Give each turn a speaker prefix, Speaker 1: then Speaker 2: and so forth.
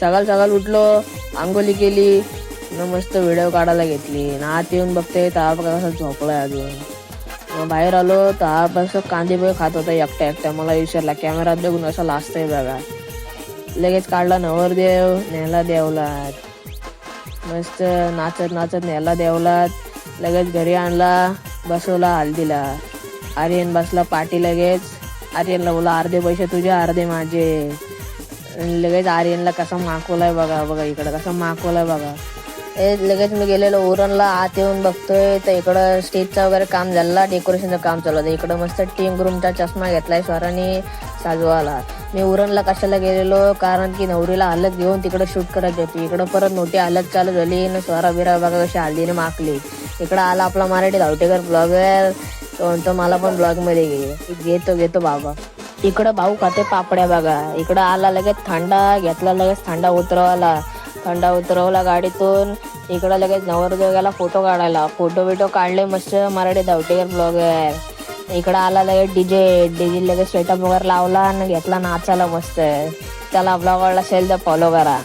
Speaker 1: सकाळ सकाळ उठलो, आंघोळी केली, मस्त व्हिडिओ काढायला घेतली. आत येऊन बघते तर हा बघा कसा झोपलाय अजून. मग बाहेर आलो तर हा बस कांदे पोहे खात होता एकट्या एकट्या. मला विचारला कॅमेरात बघून असं लाजतंय बघा. लगेच काढला नवरदेव, नेला देवलात. मस्त नाचत नाचत नेला देवलात. लगेच घरी आणला, बसवला हल्दीला. आर्यन बसला पाठी. लगेच आर्यनला बोला अर्धे पैसे तुझे अर्धे माझे. लगेच आर्यनला कसा मागवलाय बघा. बघा इकडं कसा मागवलाय बघा. लगेच मी गेलेलो उरणला. आत येऊन बघतोय तर इकडं स्टेजचा वगैरे काम झाला, डेकोरेशनचं काम चालू होतं. इकडं मस्त टीम रूमचा चष्मा घेतलाय स्वरांनी साजवाला. मी उरणला कशाला गेलेलो, कारण की नवरीला हलत घेऊन तिकडं शूट करायची होती. इकडं परत मोठी हलत चालू झाली न स्वरा बिरा बघा कशी हल्दीने माकली. इकडं आला आपला मराठी धावटेकर ब्लॉगर. तो म्हणतो मला पण ब्लॉग मध्ये घेतो बाबा. इकडं भाऊ खाते पापड्या बघा. इकडं आला लगेच थंडा घेतला, लगेच थंडा उतरवला गाडीतून. इकडं लगेच नवरदेव गेला फोटो काढायला. फोटो बिटो काढले मस्त मराठी धावटेकर ब्लॉगर. इकडं आला लगेच डीजे लगेच सेटअप वगैरे लावला आणि घेतला नाचायला मस्त. त्याला ब्लॉगरला फॉलो करा.